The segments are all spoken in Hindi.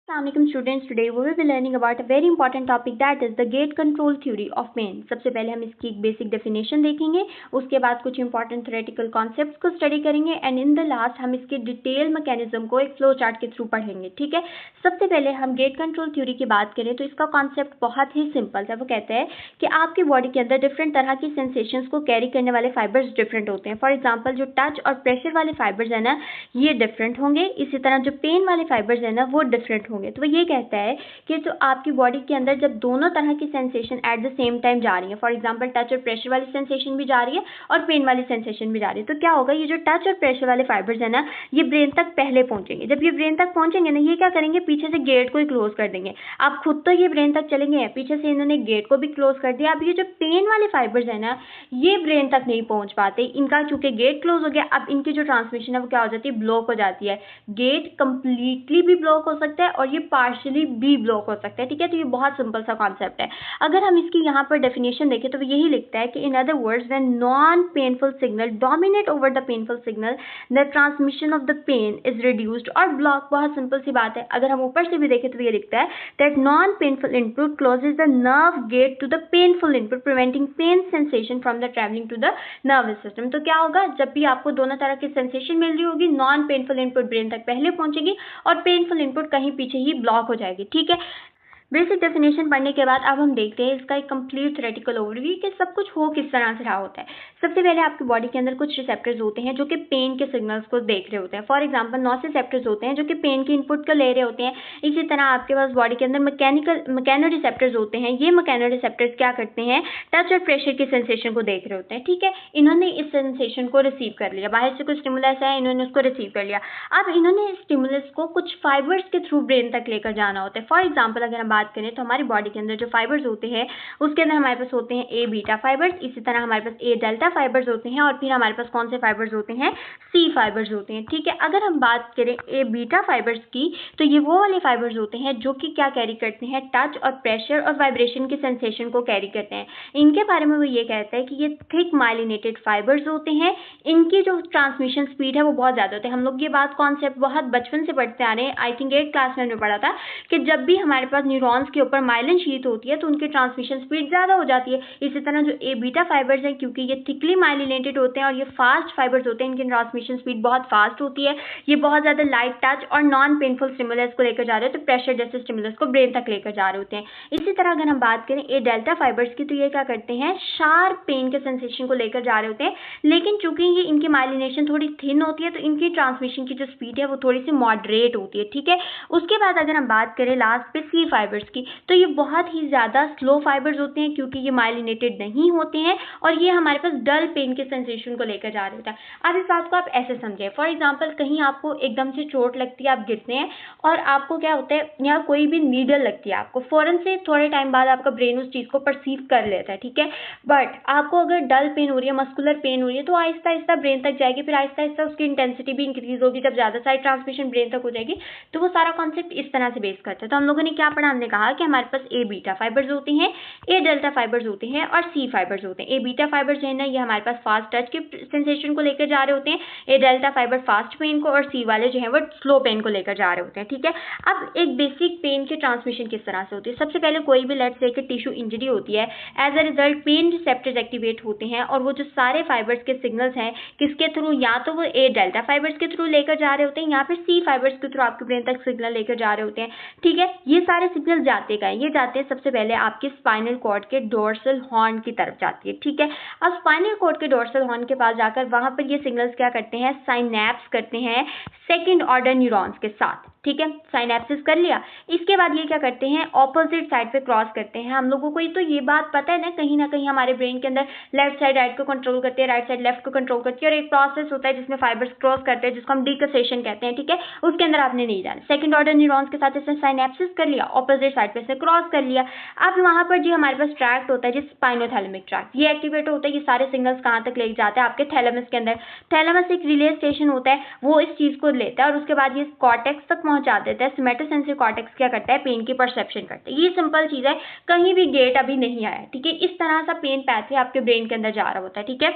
Assalamualaikum students, today we will be learning about a very important topic, that is the gate control theory of pain। सबसे पहले हम इसकी एक बेसिक डेफिनेशन देखेंगे, उसके बाद कुछ इंपॉर्टेंट थ्योरेटिकल कॉन्सेप्ट्स को स्टडी करेंगे एंड इन द लास्ट हम इसके डिटेल मैकेनिज्म को एक फ्लो चार्ट के थ्रू पढ़ेंगे। ठीक है, सबसे पहले हम गेट कंट्रोल थ्योरी की बात करें तो इसका कॉन्सेप्ट बहुत ही सिंपल है। वो कहता है कि आपकी बॉडी के अंदर डिफरेंट तरह की सेंसेशंस को कैरी करने वाले फाइबर्स डिफरेंट होते हैं। फॉर एग्जाम्पल जो टच और प्रेशर वाले फाइबर्स है ना, ये डिफरेंट होंगे। इसी तरह जो पेन वाले फाइबर्स है ना, वो डिफरेंट होंगे। तो वो ये कहता है कि जो आपकी बॉडी के अंदर जब दोनों तरह की sensation at the same time जा रही है, फॉर एग्जांपल टच और प्रेशर वाली सेंसेशन भी जा रही है और पेन वाली सेंसेशन भी जा रही है, तो क्या होगा, ये जो टच और प्रेशर वाले फाइबर्स है ना, ये ब्रेन तक पहले पहुंचेंगे। जब ये ब्रेन तक पहुंचेंगे ना, ये क्या करेंगे, पीछे से गेट को ही क्लोज कर देंगे। आप खुद तो ये ब्रेन तक चलेंगे, पीछे से इन्होंने गेट को भी क्लोज कर दिया। अब ये जो पेन वाले फाइबर्स है ना, ये ब्रेन तक नहीं पहुंच पाते, इनका चूंकि गेट क्लोज हो गया। अब इनकी जो ट्रांसमिशन है वो क्या हो जाती है, ब्लॉक हो जाती है। गेट कंप्लीटली भी ब्लॉक हो सकता है और ये पार्शियली भी ब्लॉक हो सकता है। ठीक है, तो ये बहुत सिंपल सा कॉन्सेप्ट है। अगर हम इसकी यहाँ पर डेफिनेशन देखें तो यही लिखता है कि in other words when non painful signal dominate over the painful signal the transmission of the pain is reduced और ब्लॉक। बहुत सिंपल सी बात है। अगर हम ऊपर से भी देखें तो ये लिखता है that non painful input closes the nerve gate to the painful input preventing pain sensation from the travelling to the nervous system. तो क्या होगा, जब भी आपको दोनों तरह की सेंसेशन मिल रही होगी, नॉन पेनफुल इनपुट ब्रेन तक पहले पहुंचेगी और पेनफुल इनपुट कहीं पीछे ही ब्लॉक हो जाएगी। ठीक है, बेसिक डेफिनेशन पढ़ने के बाद अब हम देखते हैं इसका एक कंप्लीट थ्योरेटिकल ओवरव्यू कि सब कुछ हो किस तरह से रहा होता है। सबसे पहले आपकी बॉडी के अंदर कुछ रिसेप्टर्स होते हैं जो कि पेन के सिग्नल्स को देख रहे होते हैं। फॉर एग्जांपल नोसिसेप्टर्स होते हैं जो कि पेन की इनपुट को ले रहे होते हैं। इसी तरह आपके पास बॉडी के अंदर मैकेनो रिसेप्टर्स होते हैं। ये मैकेनो रिसेप्टर्स क्या करते हैं, टच और प्रेशर की सेंसेशन को देख रहे होते हैं। ठीक है, इन्होंने इस सेंसेशन को रिसीव कर लिया, बाहर से कुछ स्टिमुलस है, इन्होंने उसको रिसीव कर लिया। अब इन्होंने स्टिमुलस को कुछ फाइबर्स के थ्रू ब्रेन तक लेकर जाना होता है। फॉर एग्जाम्पल अगर हम बात करें तो हमारी बॉडी के अंदर जो फाइबर्स होते हैं उसके अंदर हमारे पास होते हैं ए बीटा फाइबर्स, इसी तरह हमारे पास ए डेल्टा फाइबर्स होते हैं और फिर हमारे पास कौन से फाइबर्स होते हैं, सी फाइबर्स होते हैं। ठीक है, अगर हम बात करें ए बीटा फाइबर्स की तो ये वो वाले फाइबर्स होते हैं जो कि क्या कैरी करते हैं, टच और प्रेशर और वाइब्रेशन की सेंसेशन को कैरी करते हैं। इनके बारे में वो ये कहता है कि ये थिक माइलिनेटेड फाइबर्स होते हैं। इनकी जो ट्रांसमिशन स्पीड है वो बहुत ज्यादा होती है। हम लोग ये बात कॉन्सेप्ट बहुत बचपन से पढ़ते आ रहे हैं। आई थिंक 8th क्लास में हमने पढ़ा था कि जब भी हमारे पास न्यूरॉन्स के ऊपर माइलिन शीट होती है तो उनकी ट्रांसमिशन स्पीड ज्यादा हो जाती है। इसी तरह जो ए बीटा फाइबर्स हैं, क्योंकि ये थिकली माइलिनेटेड होते हैं और ये फास्ट फाइबर्स होते हैं, इनकी ट्रांसमिशन स्पीड बहुत फास्ट होती है। ये बहुत ज्यादा लाइट टच और नॉन पेनफुल स्टिमुलस को लेकर जा रहे हैं, तो प्रेशर जैसे स्टिमुलस को ब्रेन तक लेकर जा रहे होते हैं। इसी तरह अगर हम बात करें ए डेल्टा फाइबर्स की तो ये क्या करते हैं, शार्प पेन के सेंसेशन को लेकर जा रहे होते हैं, लेकिन चूंकि ये इनकी माइलिनेशन थोड़ी थिन होती है तो इनकी ट्रांसमिशन की जो स्पीड है वो थोड़ी सी मॉडरेट होती है। ठीक है, उसके बाद अगर हम बात करें लास्ट पे सी फाइबर्स की तो ये बहुत ही ज्यादा स्लो फाइबर्स होते हैं क्योंकि ये माइलिनेटेड नहीं होते हैं और ये हमारे पास डल पेन के सेंसेशन को लेकर जा रहे होता है। अब इस बात को आप ऐसे समझें, फॉर एग्जांपल कहीं आपको एकदम से चोट लगती है, आप गिरते हैं और आपको क्या होता है, या कोई भी नीडल लगती है आपको, फौरन से थोड़े टाइम बाद आपका ब्रेन उस चीज को परसीव कर लेता है। ठीक है, बट आपको अगर डल पेन हो रही है, मस्कुलर पेन हो रही है, तो आहिस्ता आहिस्ता ब्रेन तक जाएगी, फिर आहिस्ता आहिस्ता उसकी इंटेंसिटी भी इंक्रीज होगी। जब ज्यादा सारी ट्रांसमिशन ब्रेन तक हो जाएगी तो वो सारा कॉन्सेप्ट इस तरह से बेस करता है। तो हम लोगों ने क्या पढ़ा, हमने कहा कि हमारे पास ए बीटा फाइबर्स होते हैं, ए डेल्टा फाइबर्स होते हैं और सी फाइबर्स होते हैं। ए बीटा फाइबर्स जो है ना, ये हमारे पास फास्ट टच के सेंसेशन को लेकर जा रहे होते हैं। ए डेल्टा फाइबर फास्ट पेन को और सी वाले जो है वो स्लो पेन को लेकर जा रहे होते हैं। ठीक है, अब एक बेसिक पेन की ट्रांसमिशन किस तरह से होती है। सबसे पहले कोई भी लेट्स से कि टिश्यू इंजरी होती है, as a result pain receptors activate होते हैं और वो जो सारे फाइबर्स के सिग्नल्स हैं किसके थ्रू, या तो वो ए डेल्टा फाइबर्स के थ्रू लेकर जा रहे होते हैं या फिर सी फाइबर्स के थ्रू आपके ब्रेन तक सिग्नल लेकर जा रहे होते हैं। ठीक है, ये सारे सिग्नल जाते हैं, ये जाते हैं सबसे पहले आपके स्पाइनल कॉर्ड के डोर्सल हॉर्न की तरफ जाती है। ठीक है, अब स्पाइनल कॉर्ड के डोर्सल हॉर्न के पास जाकर वहां पर ये सिग्नल्स क्या करते हैं, साइनैप्स करते हैं सेकंड ऑर्डर न्यूरॉन्स के साथ। ठीक है, साइनैप्सिस कर लिया, इसके बाद ये क्या करते हैं, ऑपोजिट साइड पे क्रॉस करते हैं। हम लोगों को तो ये बात पता है ना कहीं हमारे ब्रेन के अंदर लेफ्ट साइड राइट को कंट्रोल करती है, राइट साइड लेफ्ट को कंट्रोल करती है और एक प्रोसेस होता है जिसमें फाइबर्स क्रॉस करते हैं जिसको हम डिकसेशन कहते हैं। ठीक है, उसके अंदर आपने नहीं जाना। सेकंड ऑर्डर न्यूरॉन्स के साथ इसने साइनैप्सिस कर लिया, ऑपोजिट साइड पे से क्रॉस कर लिया। अब वहां पर जो हमारे पास ट्रैक्ट होता है, जिस स्पाइनोथैलेमिक ट्रैक्ट, ये एक्टिवेट होता है। ये सारे सिग्नल्स कहां तक ले जाते हैं, आपके थैलेमस के अंदर। थैलेमस एक रिले स्टेशन होता है, वो इस चीज को लेता है और उसके बाद ये कॉर्टेक्स तक पहुंचा देता है। सोमैटोसेंसरी कॉर्टेक्स क्या करता है, पेन की परसेप्शन करता है। ये सिंपल चीज है, कहीं भी गेट अभी नहीं आया। ठीक है, इस तरह सा पेन पैथवे आपके ब्रेन के अंदर जा रहा होता है। ठीक है,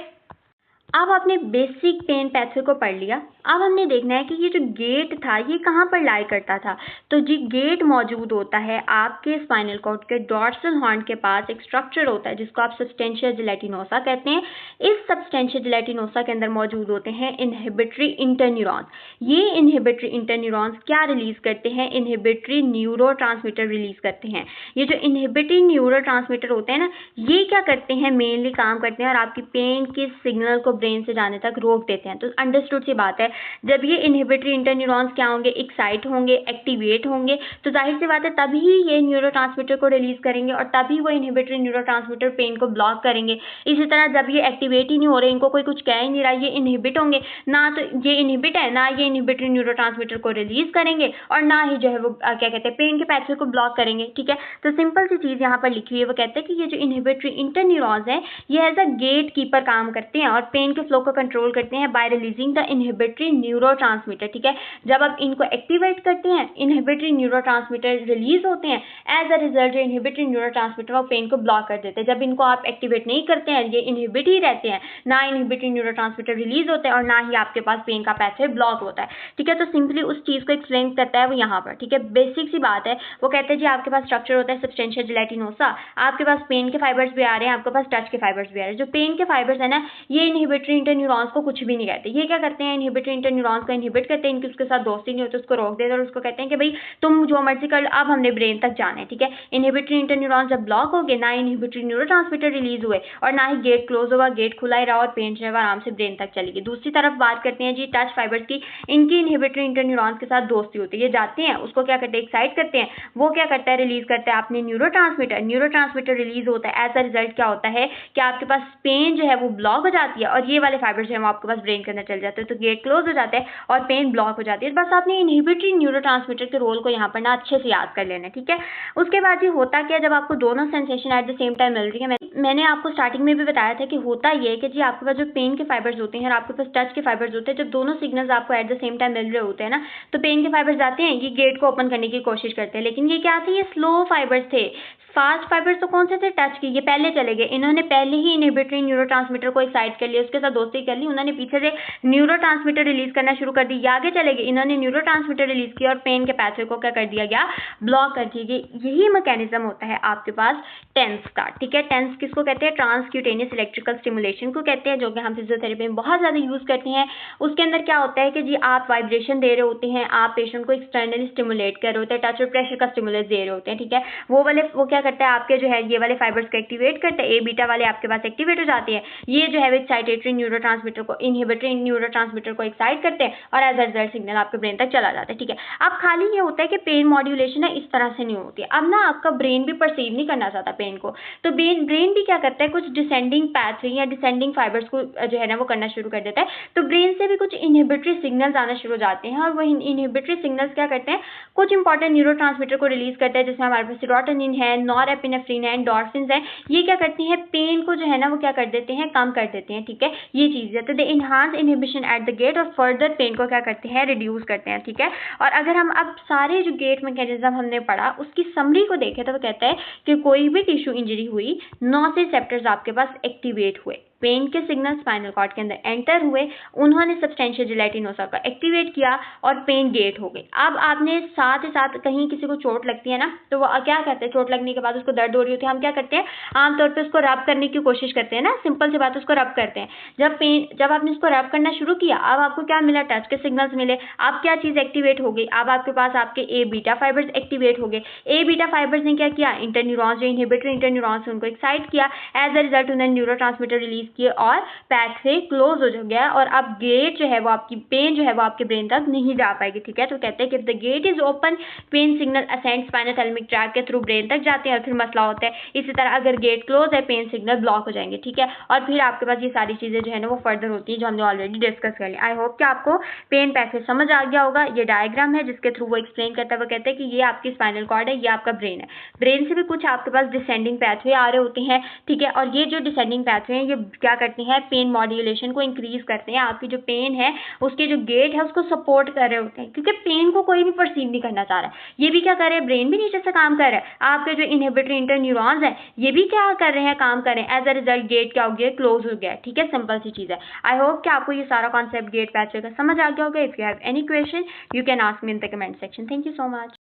अब आपने बेसिक पेन पैथवे को पढ़ लिया। अब हमने देखना है कि ये जो गेट था ये कहाँ पर लाई करता था। तो जी गेट मौजूद होता है आपके स्पाइनल कॉर्ड के डॉर्सल हॉर्न के पास। एक स्ट्रक्चर होता है जिसको आप सब्सटेंशिया जेलेटिनोसा कहते हैं। इस सब्सटेंशिया जेलेटिनोसा के अंदर मौजूद होते हैं इनहिबिटरी इंटरन्यूरॉन्स। ये इनहिबिटरी इंटरन्यूरॉन्स क्या रिलीज करते हैं? इनहिबिटरी न्यूरोट्रांसमीटर रिलीज करते हैं। ये जो इनहिबिटरी न्यूरोट्रांसमीटर होते हैं ना, ये क्या करते हैं? मेनली काम करते हैं और आपकी पेन के सिग्नल को ब्रेन से जाने तक रोक देते हैं। तो अंडरस्टूड सी बात है, जब ये इनहिबिटरी इंटरन्यूरॉन्स क्या होंगे? एक्साइट होंगे, एक्टिवेट होंगे, तो जाहिर सी बात है तभी ये न्यूरोट्रांसमीटर को रिलीज करेंगे और तभी वो इनहिबिटरी न्यूरोट्रांसमीटर पेन को ब्लॉक करेंगे। इसी तरह जब ये एक्टिवेट ही नहीं हो रहे, इनको कोई कुछ कह ही नहीं रहा, ये इनहिबिट होंगे ना, तो ये इनहिबिट है ना, ये इनहिबिटरी न्यूरोट्रांसमीटर को रिलीज करेंगे और ना ही जो है वो क्या कहते हैं पेन के पैथवे को ब्लॉक करेंगे। ठीक है, तो सिंपल सी चीज यहाँ पर लिखी हुई है, वो कहते हैं कि ये जो इनहिबिटरी इंटरन्यूरॉन्स है ये एज अ गेट कीपर काम करते हैं और पेन के फ्लो को कंट्रोल करते हैं bye releasing the inhibitory neurotransmitter. ठीक है, जब आप इनको एक्टिवेट करते हैं इनहिबिटरी न्यूरोट्रांसमीटर रिलीज होते हैं। एज अ रिजल्ट जो इनहिबिटरी न्यूरोट्रांसमीटर वो पेन को ब्लॉक कर देते हैं। जब इनको आप एक्टिवेट नहीं करते हैं, ये इनहिबिट ही रहते हैं, ना इनहिबिटरी न्यूरोट्रांसमीटर रिलीज होते हैं और ना ही आपके पास पेन का पैथवे ब्लॉक होता है। ठीक है, तो सिंपली उस चीज को एक्सप्लेन करता है वो यहाँ पर। ठीक है, बेसिक सी बात है, वो कहते हैं जी आपके पास स्ट्रक्चर होता है सब्सटेंशिया जेलेटिनोसा, आपके पास पेन के फाइबर्स भी आ रहे हैं, आपके पास टच के फाइबर्स भी आ रहे हैं। जो पेन के फाइबर्स है ना, ये इनहिबिटरी इंटरन्यूरॉन्स को कुछ भी नहीं कहते। ये क्या करते हैं? इनहिबिटरी इंटरन्यूरॉन्स को इनहिबिट करते हैं, इनकी उसके साथ दोस्ती नहीं होती, उसको रोक देते और उसको कहते हैं कि भाई तुम जो मर्जी कर लो, अब हमने ब्रेन तक जाना है। ठीक है, इनहिबिटरी इंटरन्यूरॉन्स जब ब्लॉक हो गए, ना इनहिबिटरी न्यूरोट्रांसमीटर रिलीज हुए और ना ही गेट क्लोज होगा, गेट खुला ही रहा और पेन जो है आराम से ब्रेन तक चली गई। दूसरी तरफ बात करते हैं जी टच फाइबर्स की, इनकी इनहिबिटरी इंटरन्यूरॉन्स के साथ दोस्ती होती है। ये जाते हैं, उसको क्या करते हैं? एक्साइट करते हैं, वो क्या करता है? रिलीज करता है आपने न्यूरोट्रांसमीटर रिलीज होता है। एज अ रिजल्ट क्या होता है कि आपके पास पेन जो है वो ब्लॉक हो जाती है और ये वाले फाइबर्स जो है वो आपके पास ब्रेन के अंदर चल जाते हैं, तो गेट क्लोज हो जाता है और पेन ब्लॉक हो जाती है। बस आपने इनहिबिटरी न्यूरोट्रांसमीटर के रोल को यहाँ पर ना अच्छे से याद कर लेना है। ठीक है, उसके बाद ये होता क्या, जब आपको दोनों sensation at the same time मिल रही है, मैंने आपको स्टार्टिंग में भी बताया था कि होता ये है कि जी आपके पास जो पेन के फाइबर्स होते हैं और आपके पास टच के फाइबर्स होते हैं, जब दोनों सिग्नल्स आपको एट द सेम टाइम मिल रहे होते हैं ना, तो पेन के फाइबर्स आते हैं, ये गेट को ओपन करने की कोशिश करते हैं, लेकिन ये क्या थे? ये स्लो फाइबर्स थे। फास्ट फाइबर्स तो कौन से थे? टच की, ये पहले चले गए, इन्होंने पहले ही इनहिबिटरी न्यूरोट्रांसमीटर को एक्साइट कर लिया, उसके साथ दोस्ती कर ली, उन्होंने पीछे से न्यूरोट्रांसमीटर रिलीज करना शुरू कर दी, ये आगे चले गए, इन्होंने न्यूरोट्रांसमीटर रिलीज किया और पेन के पैथवे को क्या कर दिया गया? ब्लॉक कर दिया गया। यही मैकेनिज्म होता है आपके पास टेंस का। ठीक है, टेंस किसको कहते हैं? ट्रांसक्यूटेनियस इलेक्ट्रिकल स्टिमुलेशन को कहते हैं, जो कि हम फिजियोथेरेपी में बहुत ज्यादा यूज करते हैं। उसके अंदर क्या होता है कि जी आप वाइब्रेशन दे रहे होते हैं, आप पेशेंट को एक्सटर्नली स्टिमुलेट कर रहे होते हैं, टच और प्रेशर का स्टिमुलस दे रहे होते हैं। ठीक है, वो क्या करता है? आपके जो है ये वाले फाइबर्स को एक्टिवेट करते हैं, ए बीटा वाले आपके पास एक्टिवेट हो जाते हैं, ये जो है एक्साइटेटरी न्यूरोट्रांसमीटर को इनहिबिटरी न्यूरोट्रांसमीटर को एक्साइट करते हैं और एज अ रिजल्ट सिग्नल आपके ब्रेन तक चला जाता है। ठीक है, अब खाली ये होता है कि पेन मॉड्यूलेशन है इस तरह से नहीं होती। अब ना आपका ब्रेन भी परसीव नहीं करना चाहता पेन को, तो ब्रेन भी क्या करता है? कुछ डिसेंडिंग पैथवे या डिसेंडिंग फाइबर्स को जो है ना वो करना शुरू कर देता है, तो ब्रेन से भी कुछ इनहिबिटरी सिग्नल्स आना शुरू हो जाते हैं और वो इनहिबिटरी सिग्नल्स क्या करते हैं? कुछ इंपॉर्टेंट न्यूरोट्रांसमीटर को रिलीज करते हैं, जिसमें हमारे पास सेरोटोनिन है, नॉरएपिनेफ्रिन है, एंडोर्फिन्स है। ये क्या करती हैं? पेन को जो है ना वो क्या कर देते हैं? कम कर देते हैं। ठीक है, ये चीज है, तो they enhance inhibition at the gate और फर्दर पेन को क्या करते हैं? रिड्यूस करते हैं। ठीक है, और अगर हम अब सारे जो गेट मैकेनिज्म हमने पढ़ा उसकी समरी को देखें तो वो कहता है कि कोई भी टिश्यू इंजरी हुई, नोसिसेप्टर्स आपके पास एक्टिवेट हुए, पेन के सिग्नल स्पाइनल कॉर्ड के अंदर एंटर हुए, उन्होंने सब्सटेंशिया जेलेटिनोसा को एक्टिवेट किया और पेन गेट हो गई। अब आपने साथ ही साथ कहीं किसी को चोट लगती है ना, तो वो क्या करते हैं? चोट लगने के बाद उसको दर्द हो रही होती है, हम क्या करते हैं? आमतौर पर उसको रब करने की कोशिश करते हैं ना, सिंपल सी बात, उसको रब करते हैं। जब आपने उसको रब करना शुरू किया, अब आपको क्या मिला? टच के सिग्नल्स मिले। अब क्या चीज एक्टिवेट हो गई? अब आपके पास आपके ए बीटा फाइबर्स एक्टिवेट हो गए। ए बीटा फाइबर्स ने क्या किया? इंटरन्यूरॉन्स जो इनहिबिटरी इंटरन्यूरॉन्स उनको एक्साइट किया, एज अ रिजल्ट उन्होंने न्यूरोट्रांसमीटर रिलीज किए और पैथवे क्लोज हो गया और अब गेट जो है वो आपकी पेन जो है वो आपके ब्रेन तक नहीं जा पाएगी। ठीक है, तो कहते हैं कि if the gate is open pain signal ascend spinothalamic tract के थ्रू ब्रेन तक जाते हैं और फिर मसला होता है। इसी तरह अगर गेट क्लोज है, पेन सिग्नल ब्लॉक हो जाएंगे। ठीक है, और फिर आपके पास ये सारी चीजें जो है ना वो फर्दर होती है, जो हमने ऑलरेडी डिस्कस कर लिया। आई होप कि आपको पेन पैथवे समझ आ गया होगा। ये डायग्राम है जिसके थ्रू वो एक्सप्लेन करता है, वो कहते हैं कि ये आपकी स्पाइनल कॉर्ड है, ये आपका ब्रेन है, ब्रेन से भी कुछ आपके पास डिसेंडिंग पैथवे आ रहे होते हैं। ठीक है, और ये जो डिसेंडिंग पैथवे हैं ये क्या करती हैं, पेन मॉड्यूलेशन को इंक्रीज करते हैं, आपकी जो पेन है उसके जो गेट है उसको सपोर्ट कर रहे होते हैं, क्योंकि पेन को कोई भी परसीव नहीं करना चाह रहा है। ये भी क्या कर रहे हैं, ब्रेन भी नीचे से काम कर रहा है, आपके जो इनहिबिटरी इंटरन्यूरॉन्स है ये भी क्या कर रहे हैं, काम कर रहे हैं। एज अ रिजल्ट गेट क्या हो गया, क्लोज हो गया। ठीक है, सिंपल सी चीज है। आई होप कि आपको ये सारा कॉन्सेप्ट गेट पैचवे का समझ आ गया होगा। If you have any question you can ask me in the comment section. Thank you so much.